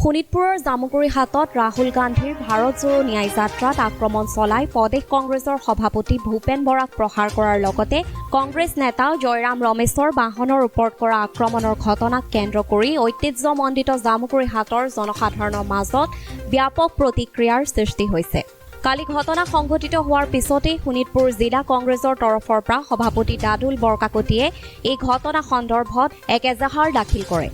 শোণিতপুৰৰ জামুগুৰি হাটত ৰাহুল গান্ধীৰ ভাৰত জোড়ো ন্যায় যাত্ৰাত আক্ৰমণ চলাই প্ৰদেশ কংগ্ৰেছৰ সভাপতি ভূপেন বৰাক প্ৰহাৰ কৰাৰ লগতে কংগ্ৰেছ নেতা জয়ৰাম ৰমেশৰ বাহনৰ ওপৰত কৰা আক্ৰমণৰ ঘটনাক কেন্দ্ৰ কৰি ঐতিহ্যমণ্ডিত জামুগুৰি হাটৰ জনসাধাৰণৰ মাজত ব্যাপক প্ৰতিক্ৰিয়াৰ সৃষ্টি হৈছে। কালি ঘটনা সংঘটিত হোৱাৰ পিছতেই শোণিতপুৰ জিলা কংগ্ৰেছৰ তৰফৰ পৰা সভাপতি দাদুল বৰকাকতিয়ে এই ঘটনা সন্দৰ্ভত এক এজাহাৰ দাখিল কৰে।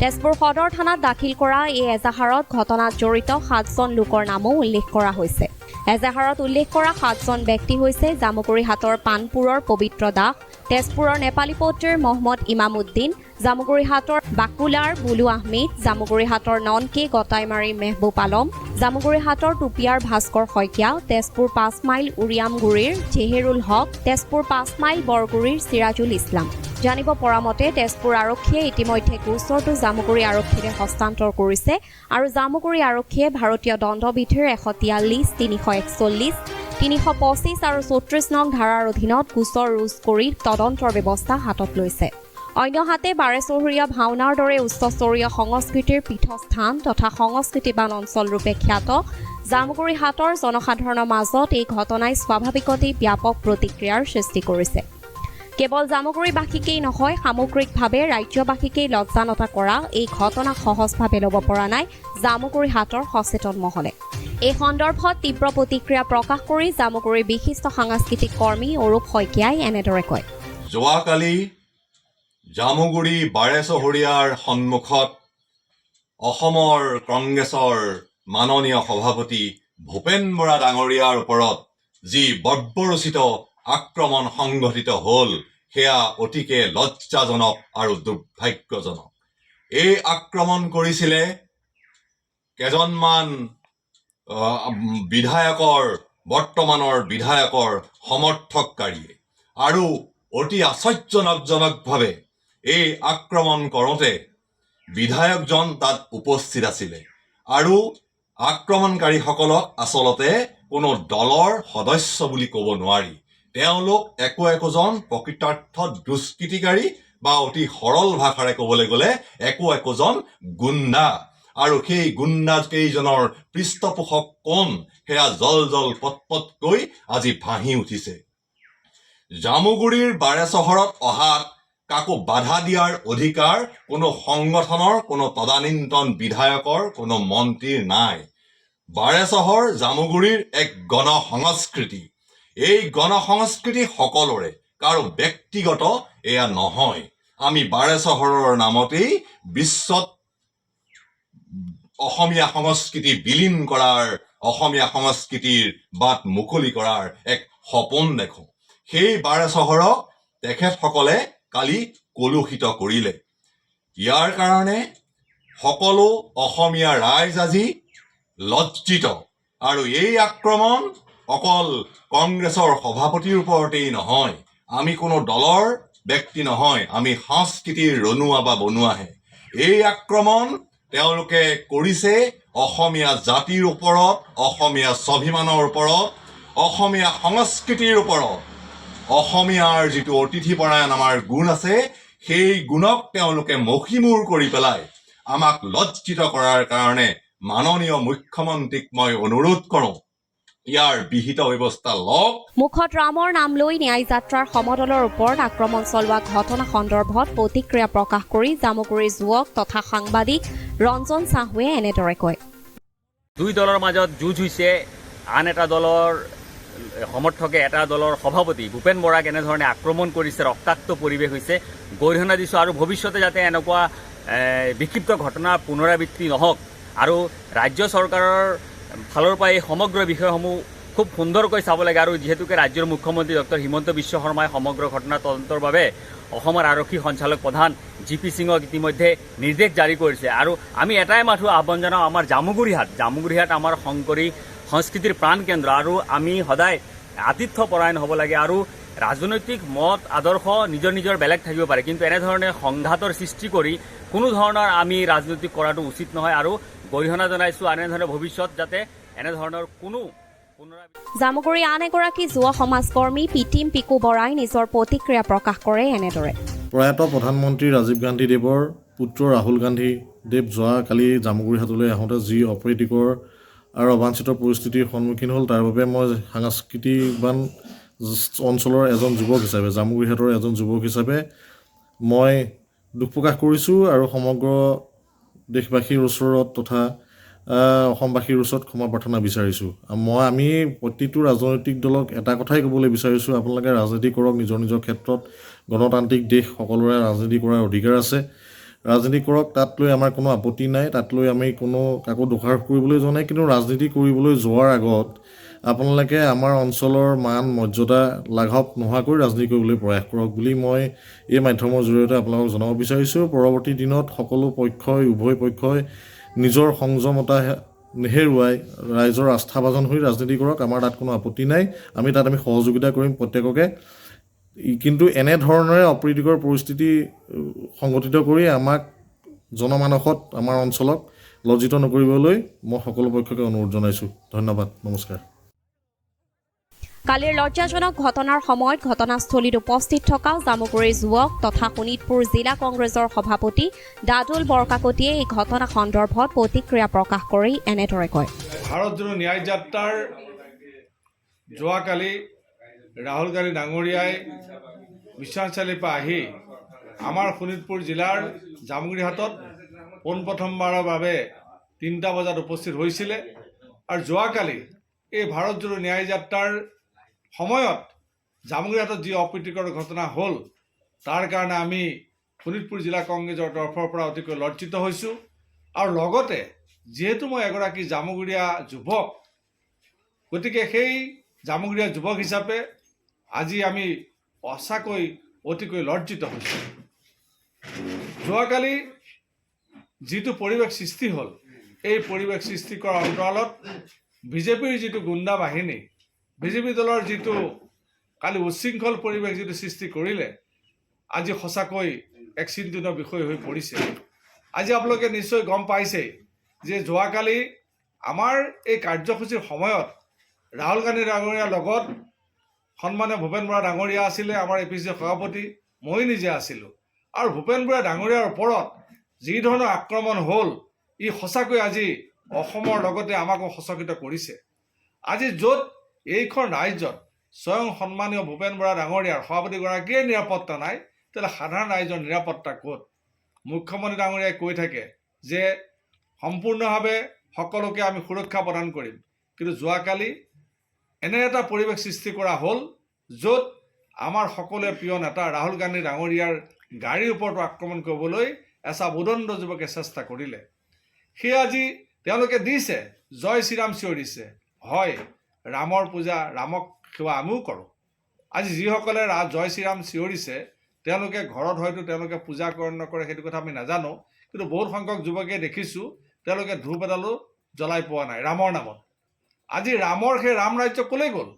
তেজপুৰ সদৰ থানাত দাখিল কৰা এই এজাহাৰত ঘটনাত জড়িত 7জন লোকৰ নামো উল্লেখ কৰা হৈছে। এজাহাৰত উল্লেখ কৰা 7জন ব্যক্তি হৈছে জামুগুৰি হাটৰ পানপুৰৰ পবিত্ৰ দাস, তেজপুৰৰ নেপালীপট্টিৰ মহম্মদ ইমামুদ্দিন, জামুগুৰি হাটৰ বাকুলাৰ বুলু আহমেদ, জামুগুৰি হাটৰ ননকে গটাইমাৰী মেহবুব আলম, জামুগুৰি হাটৰ টুপিয়াৰ ভাস্কৰ শইকীয়া, তেজপুৰ 5 মাইল উৰিয়ামগুৰিৰ জেহেৰুল হক, তেজপুৰ 5 মাইল বৰগুৰিৰ চিৰাজুল ইছলাম। জানিব পৰা মতে তেজপুৰ আৰক্ষীয়ে ইতিমধ্যে গোচৰটো জামুগুৰি আৰক্ষীলৈ হস্তান্তৰ কৰিছে আৰু জামুগুৰি আৰক্ষীয়ে ভাৰতীয় দণ্ডবিধিৰ 143, 341, 325 আৰু 34 নং ধাৰাৰ অধীনত গোচৰ ৰুজু কৰি তদন্তৰ ব্যৱস্থা হাতত লৈছে। অন্যহাতে বাৰেচহৰীয়া ভাওনাৰ দৰে উচ্চস্তৰীয় সংস্কৃতিৰ পীঠস্থান তথা সংস্কৃতিবান অঞ্চলৰূপে খ্যাত জামুগুৰি হাটৰ জনসাধাৰণৰ মাজত এই ঘটনাই স্বাভাৱিকতেই ব্যাপক প্ৰতিক্ৰিয়াৰ সৃষ্টি কৰিছে। কেৱল জামুগুৰিবাসীকেই নহয়, সামগ্ৰিকভাৱে ৰাজ্যবাসীকেই লজ্জানতা কৰা এই ঘটনাক সহজভাৱে ল'ব পৰা নাই জামুগুৰি হাটৰ সচেতন মহলে। এই সন্দৰ্ভত তীব্ৰ প্ৰতিক্ৰিয়া প্ৰকাশ কৰি জামুগুৰিৰ বিশিষ্ট সাংস্কৃতিক কৰ্মী অৰূপ শইকীয়াই এনেদৰে কয়। যোৱাকালি জামুগুৰি বাৰেচহৰীয়াৰ সন্মুখত অসমৰ কংগ্ৰেছৰ মাননীয় সভাপতি ভূপেন বৰা ডাঙৰীয়াৰ ওপৰত যি বৰ্বৰোচিত আক্ৰমণ সংঘটিত হ'ল, সেয়া অতিকে লজ্জাজনক আৰু দুৰ্ভাগ্যজনক। এই আক্ৰমণ কৰিছিলে কেইজনমান বৰ্তমানৰ বিধায়কৰ সমৰ্থককাৰীয়ে আৰু অতি আশ্চৰ্যজনকভাৱে এই আক্ৰমণ কৰোঁতে বিধায়কজন তাত উপস্থিত আছিলে আৰু আক্ৰমণকাৰীসকলক আচলতে কোনো দলৰ সদস্য বুলি ক'ব নোৱাৰি। তেওঁলোক একোজন প্ৰকৃতাৰ্থত দুষ্কৃতিকাৰী বা অতি সৰল ভাষাৰে ক'বলৈ গ'লে একোজন গুণ্ডা। আৰু সেই গুণ্ডা কেইজনৰ পৃষ্ঠপোষক কোন, সেয়া জল পটকৈ আজি ভাঁহি উঠিছে। জামুগুৰিৰ বাৰে চহৰত অহাত কাকো বাধা দিয়াৰ অধিকাৰ কোনো সংগঠনৰ, কোনো তদানীন্তন বিধায়কৰ, কোনো মন্ত্ৰীৰ নাই। বাৰে চহৰ জামুগুৰিৰ এক গণসংস্কৃতি। এই গণসংস্কৃতি সকলোৰে, কাৰো ব্যক্তিগত এয়া নহয়। আমি বাৰে চহৰৰ নামতেই বিশ্বত অসমীয়া সংস্কৃতি বিলীন কৰাৰ, অসমীয়া সংস্কৃতিৰ বাট মুকলি কৰাৰ এক সপোন দেখোঁ। সেই বাৰে চহৰক তেখেতসকলে কালি কলুষিত কৰিলে। ইয়াৰ কাৰণে সকলো অসমীয়া ৰাইজ আজি লজ্জিত। আৰু এই আক্ৰমণ অকল কংগ্ৰেছৰ সভাপতিৰ ওপৰতেই নহয়, আমি কোনো দলৰ ব্যক্তি নহয়, আমি সংস্কৃতিৰ ৰনুৱা বা বনুৱাহে। এই আক্ৰমণ তেওঁলোকে কৰিছে অসমীয়া জাতিৰ ওপৰত, অসমীয়া স্বাভিমানৰ ওপৰত, অসমীয়া সংস্কৃতিৰ ওপৰত। অসমীয়াৰ যিটো অতিথিপৰায়ণ আমাৰ গুণ আছে, সেই গুণক তেওঁলোকে মষিমূৰ কৰি পেলাই আমাক লজ্জিত কৰাৰ কাৰণে মাননীয় মুখ্যমন্ত্ৰীক মই অনুৰোধ কৰোঁ, ইয়াৰ বিহিত ব্যৱস্থা লওক। মুখত ৰামৰ নাম লৈ ন্যায় যাত্ৰাৰ সমদলৰ ওপৰত আক্ৰমণ চলোৱা ঘটনা সন্দৰ্ভত প্ৰতিক্ৰিয়া প্ৰকাশ কৰি জামুগুৰিৰ যুৱক তথা সাংবাদিক ৰঞ্জন চাহুৱে এনেদৰে কয়। দুই দলৰ মাজত যুঁজ হৈছে। আন এটা দলৰ সমৰ্থকে এটা দলৰ সভাপতি ভূপেন বৰাক এনেধৰণে আক্ৰমণ কৰিছে, ৰক্তাক্ত পৰিৱেশ হৈছে। গৰিহণা দিছোঁ আৰু ভৱিষ্যতে যাতে এনেকুৱা বিক্ষিপ্ত ঘটনা পুনৰাবৃত্তি নহওক আৰু ৰাজ্য চৰকাৰৰ ফালৰ পৰা এই সমগ্ৰ বিষয়সমূহ খুব সুন্দৰকৈ চাব লাগে। আৰু যিহেতুকে ৰাজ্যৰ মুখ্যমন্ত্ৰী ডক্টৰ হিমন্ত বিশ্ব শৰ্মাই সমগ্ৰ ঘটনা তদন্তৰ বাবে অসমৰ আৰক্ষী সঞ্চালক প্ৰধান GP সিঙক ইতিমধ্যে নিৰ্দেশ জাৰি কৰিছে। আৰু আমি এটাই মাথো আহ্বান জনাওঁ, আমাৰ জামুগুৰি হাট আমাৰ শংকৰী সংস্কৃতিৰ প্ৰাণকেন্দ্ৰ আৰু আমি সদায় আতিথ্যপৰায়ণ হ'ব লাগে। আৰু ৰাজনৈতিক মত আদৰ্শ নিজৰ নিজৰ বেলেগ থাকিব পাৰে, কিন্তু এনেধৰণে সংঘাতৰ সৃষ্টি কৰি কোনো ধৰণৰ আমি ৰাজনীতি কৰাটো উচিত নহয়। আৰু গৰিহণা জনাইছোঁ এনেধৰণে ভৱিষ্যত যাতে এনেধৰণৰ কোনো জামুগুৰি আন এগৰাকী যুৱ সমাজকৰ্মী পিটিম পিকু বৰাই নিজৰ প্ৰতিক্ৰিয়া প্ৰকাশ কৰে এনেদৰে। প্ৰয়াত প্ৰধানমন্ত্ৰী ৰাজীৱ গান্ধী দেৱৰ পুত্ৰ ৰাহুল গান্ধী দেৱ যোৱাকালি জামুগুৰিহাটলৈ আহোঁতে যি অপ্ৰীতিকৰ আৰু অবাঞ্ছিত পৰিস্থিতিৰ সন্মুখীন হ'ল, তাৰ বাবে মই সাংস্কৃতিকবান অঞ্চলৰ এজন যুৱক হিচাপে, জামুগুৰিহাটৰ এজন যুৱক হিচাপে মই দুখ প্ৰকাশ কৰিছোঁ আৰু সমগ্ৰ দেশবাসীৰ ওচৰত তথা অসমবাসীৰ ওচৰত ক্ষমা প্ৰাৰ্থনা বিচাৰিছোঁ। আমি প্ৰতিটো ৰাজনৈতিক দলক এটা কথাই ক'বলৈ বিচাৰিছোঁ, আপোনালোকে ৰাজনীতি কৰক নিজৰ নিজৰ ক্ষেত্ৰত। গণতান্ত্ৰিক দেশ, সকলোৰে ৰাজনীতি কৰাৰ অধিকাৰ আছে। ৰাজনীতি কৰক, তাত লৈ আমাৰ কোনো আপত্তি নাই, তাত লৈ আমি কোনো কাকো দোষাৰোপ কৰিবলৈ যোৱা নাই। কিন্তু ৰাজনীতি কৰিবলৈ যোৱাৰ আগত আপোনালোকে আমাৰ অঞ্চলৰ মান মৰ্যাদা লাঘৱ নোহোৱাকৈ ৰাজনীতি কৰিবলৈ প্ৰয়াস কৰক বুলি মই এই মাধ্যমৰ জৰিয়তে আপোনালোকক জনাব বিচাৰিছোঁ। পৰৱৰ্তী দিনত সকলো পক্ষই, উভয় পক্ষই নিজৰ সংযমতা নেহেৰুৱাই ৰাইজৰ আস্থাভাজন হৈ ৰাজনীতি কৰক। আমাৰ তাত কোনো আপত্তি নাই, আমি সহযোগিতা কৰিম প্ৰত্যেককে। কিন্তু এনেধৰণেৰে অপ্ৰীতিকৰ পৰিস্থিতি সংঘটিত কৰি আমাক জনমানসত, আমাৰ অঞ্চলক লজ্জিত নকৰিবলৈ মই সকলো পক্ষকে অনুৰোধ জনাইছোঁ। ধন্যবাদ, নমস্কাৰ। কালিৰ লজ্জাজনক ঘটনাৰ সময়ত ঘটনাস্থলীত উপস্থিত থকা জামুগুৰিৰ যুৱক তথা শোণিতপুৰ জিলা কংগ্ৰেছৰ সভাপতি দাদুল বৰকাকতিয়ে এই ঘটনা সন্দৰ্ভত প্ৰতিক্ৰিয়া প্ৰকাশ কৰি এনেদৰে কয়। ভাৰত জোড়ো ন্যায় যাত্ৰাৰ যোৱাকালি ৰাহুল গান্ধী ডাঙৰীয়াই বিশ্বনাথ পৰা আহি আমাৰ শোণিতপুৰ জিলাৰ জামুগুৰিহাটত পোনপ্ৰথমবাৰৰ বাবে 3টা বজাত উপস্থিত হৈছিলে। আৰু যোৱাকালি এই ভাৰত জোড়ো ন্যায় যাত্ৰাৰ সময়ত জামুগুৰিহাটত যি অপ্ৰীতিকৰ ঘটনা হ'ল, তাৰ কাৰণে আমি শোণিতপুৰ জিলা কংগ্ৰেছৰ তৰফৰ পৰা অতিকৈ লজ্জিত হৈছোঁ। আৰু লগতে যিহেতু মই এগৰাকী জামুগুৰিয়া যুৱক, গতিকে সেই জামুগুৰিয়া যুৱক হিচাপে আজি আমি সঁচাকৈ অতিকৈ লজ্জিত হৈছোঁ। যোৱাকালি যিটো পৰিৱেশ সৃষ্টি হ'ল, এই পৰিৱেশ সৃষ্টি কৰাৰ অন্তৰালত বিজেপিৰ যিটো গুণ্ডা বাহিনী, বিজেপি দলৰ যিটো কালি উচ্ছৃংখল পৰিৱেশ যিটো সৃষ্টি কৰিলে, আজি সঁচাকৈ এক চিন্তনীয় বিষয় হৈ পৰিছে। আজি আপোনালোকে নিশ্চয় গম পাইছেই যে যোৱাকালি আমাৰ এই কাৰ্যসূচীৰ সময়ত ৰাহুল গান্ধী ডাঙৰীয়াৰ লগত সন্মানীয় ভূপেন বৰা ডাঙৰীয়া আছিলে, আমাৰ APC সভাপতি, মই নিজে আছিলোঁ। আৰু ভূপেন বৰা ডাঙৰীয়াৰ ওপৰত যি ধৰণৰ আক্ৰমণ হ'ল, ই সঁচাকৈ আজি অসমৰ লগতে আমাকো সচকিত কৰিছে। আজি য'ত এইখন ৰাজ্যত স্বয়ং সন্মানীয় ভূপেন বৰা ডাঙৰীয়াৰ সভাপতিগৰাকীয়ে নিৰাপত্তা নাই, তেতিয়াহ'লে সাধাৰণ ৰাইজৰ নিৰাপত্তা ক'ত? মুখ্যমন্ত্ৰী ডাঙৰীয়াই কৈ থাকে যে সম্পূৰ্ণভাৱে সকলোকে আমি সুৰক্ষা প্ৰদান কৰিম, কিন্তু যোৱাকালি এনে এটা পৰিৱেশ সৃষ্টি কৰা হ'ল য'ত আমাৰ সকলোৱে প্ৰিয় নেতা ৰাহুল গান্ধী ডাঙৰীয়াৰ গাড়ীৰ ওপৰতো আক্ৰমণ কৰিবলৈ এচাম উদণ্ড যুৱকে চেষ্টা কৰিলে। সেই আজি তেওঁলোকে দিছে জয় শ্ৰীৰাম চিঞৰিছে। হয়, ৰামৰ পূজা, ৰামক সেৱা আমিও কৰোঁ। আজি যিসকলে জয় শ্ৰীৰাম চিঞৰিছে, তেওঁলোকে ঘৰত হয়তো তেওঁলোকে পূজা কৰে নকৰে সেইটো কথা আমি নাজানো, কিন্তু বহুত সংখ্যক যুৱকে দেখিছোঁ তেওঁলোকে ধূপ এডালো জ্বলাই পোৱা নাই ৰামৰ নামত। আজি ৰামৰ সেই ৰাম ৰাজ্য ক'লৈ গ'ল?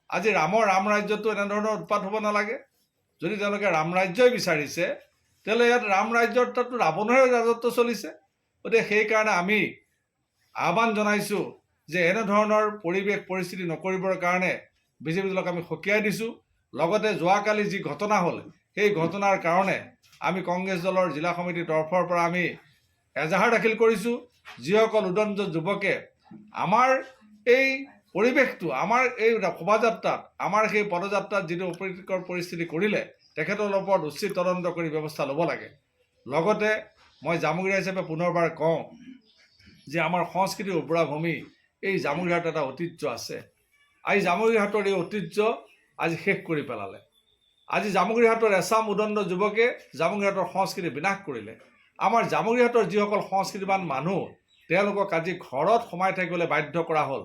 আজি ৰাম ৰাজ্যটো এনেধৰণৰ উৎপাত হ'ব নালাগে। যদি তেওঁলোকে ৰাম ৰাজ্যই বিচাৰিছে, তেতিয়াহ'লে ইয়াত ৰাম ৰাজ্যৰ তাততো ৰাৱণৰে ৰাজত্ব চলিছে। গতিকে সেইকাৰণে আমি আহ্বান জনাইছোঁ যে এনেধৰণৰ পৰিৱেশ পৰিস্থিতি নকৰিবৰ কাৰণে বিজেপি দলক আমি সকীয়াই দিছোঁ। লগতে যোৱাকালি যি ঘটনা হ'ল, সেই ঘটনাৰ কাৰণে আমি কংগ্ৰেছ দলৰ জিলা সমিতিৰ তৰফৰ পৰা আমি এজাহাৰ দাখিল কৰিছোঁ। যিসকল উদণ্ড যুৱকে আমাৰ এই পৰিৱেশটো, আমাৰ এই শোভাযাত্ৰাত, আমাৰ সেই পদযাত্ৰাত যিটো অপ্ৰীতিকৰ পৰিস্থিতি কৰিলে, তেখেতৰ ওপৰত উচিত তদন্ত কৰি ব্যৱস্থা ল'ব লাগে। লগতে মই জামুগুৰিয়া হিচাপে পুনৰবাৰ কওঁ যে আমাৰ সংস্কৃতিৰ উৰ্বৰা ভূমি এই জামুগুৰিহাটত এটা ঐতিহ্য আছে। আজি জামুগুৰিহাটৰ এই ঐতিহ্য আজি শেষ কৰি পেলালে। আজি জামুগুৰিহাটৰ এচাম উদণ্ড যুৱকে জামুগুৰিহাটৰ সংস্কৃতি বিনাশ কৰিলে। আমাৰ জামুগুৰিহাটৰ যিসকল সংস্কৃতিবান মানুহ, তেওঁলোকক আজি ঘৰত সোমাই থাকিবলৈ বাধ্য কৰা হ'ল।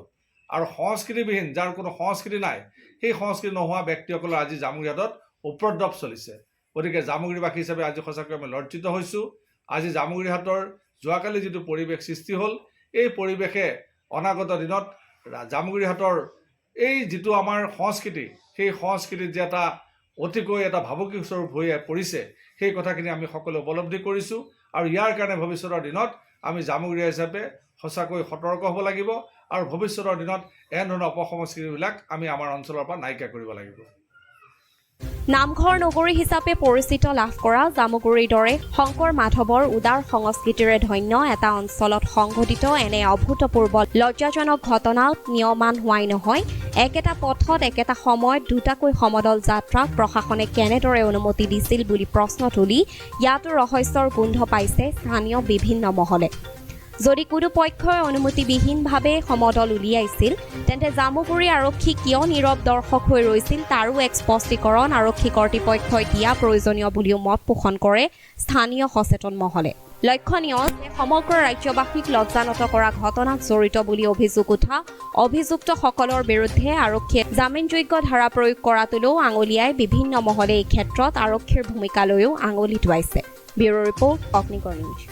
আৰু সংস্কৃতিবিহীন, যাৰ কোনো সংস্কৃতি নাই, সেই সংস্কৃতি নোহোৱা ব্যক্তিসকলৰ আজি জামুগুৰিহাটত উপদ্ৰৱ চলিছে। গতিকে জামুগুৰিবাসী হিচাপে আজি সঁচাকৈ আমি লজ্জিত হৈছোঁ। আজি জামুগুৰিহাটৰ যোৱাকালি যিটো পৰিৱেশ সৃষ্টি হ'ল, এই পৰিৱেশে অনাগত দিনত জামুগুৰিহাটৰ এই যিটো আমাৰ সংস্কৃতি, সেই সংস্কৃতিত যে এটা অতিকৈ এটা ভাবুকি স্বৰূপ হৈ পৰিছে, সেই কথাখিনি আমি সকলোৱে উপলব্ধি কৰিছোঁ। আৰু ইয়াৰ কাৰণে ভৱিষ্যতৰ দিনত আমি জামুগুৰিয়া হিচাপে সঁচাকৈ সতৰ্ক হ'ব লাগিব আৰু ভৱিষ্যতৰ দিনত এনেধৰণৰ অপসংস্কৃতিবিলাক আমি আমাৰ অঞ্চলৰ পৰা নাইকিয়া কৰিব লাগিব। নামঘৰ নগৰী হিচাপে পৰিচিত লাভ কৰা জামুগুৰিৰ দৰে শংকৰ মাধৱৰ উদাৰ সংস্কৃতিৰে ধন্য এটা অঞ্চলত সংঘটিত এনে অভূতপূৰ্ব লজ্জাজনক ঘটনাত নিয়মান হোৱাই নহয় একেটা পথত একেটা সময়ত দুটাকৈ সমদল যাত্ৰাক প্ৰশাসনে কেনেদৰে অনুমতি দিছিল বুলি প্ৰশ্ন তুলি ইয়াতো ৰহস্যৰ গোন্ধ পাইছে স্থানীয় বিভিন্ন মহলে যদি কোনো পক্ষই অনুমতিবিহীনভাৱে সমদল উলিয়াইছিল তেন্তে জামুগুৰি আৰক্ষী কিয় নীৰৱ দৰ্শক হৈ ৰৈছিল তাৰো এক স্পষ্টীকৰণ আৰক্ষী কৰ্তৃপক্ষই দিয়া প্ৰয়োজনীয় বুলিও মত পোষণ কৰে স্থানীয় সচেতন মহলে লক্ষণীয় যে সমগ্ৰ ৰাজ্যবাসীক লজ্জানত কৰা ঘটনাত জড়িত বুলি অভিযোগ উঠা অভিযুক্তসকলৰ বিৰুদ্ধে আৰক্ষীয়ে জামিনযোগ্য ধাৰা প্ৰয়োগ কৰাটোলৈও আঙুলিয়াই বিভিন্ন মহলে এই ক্ষেত্ৰত আৰক্ষীৰ ভূমিকালৈও আঙুলি টোৱাইছে ব্যুৰ ৰিপৰ্ট অগ্নিগড় নিউজ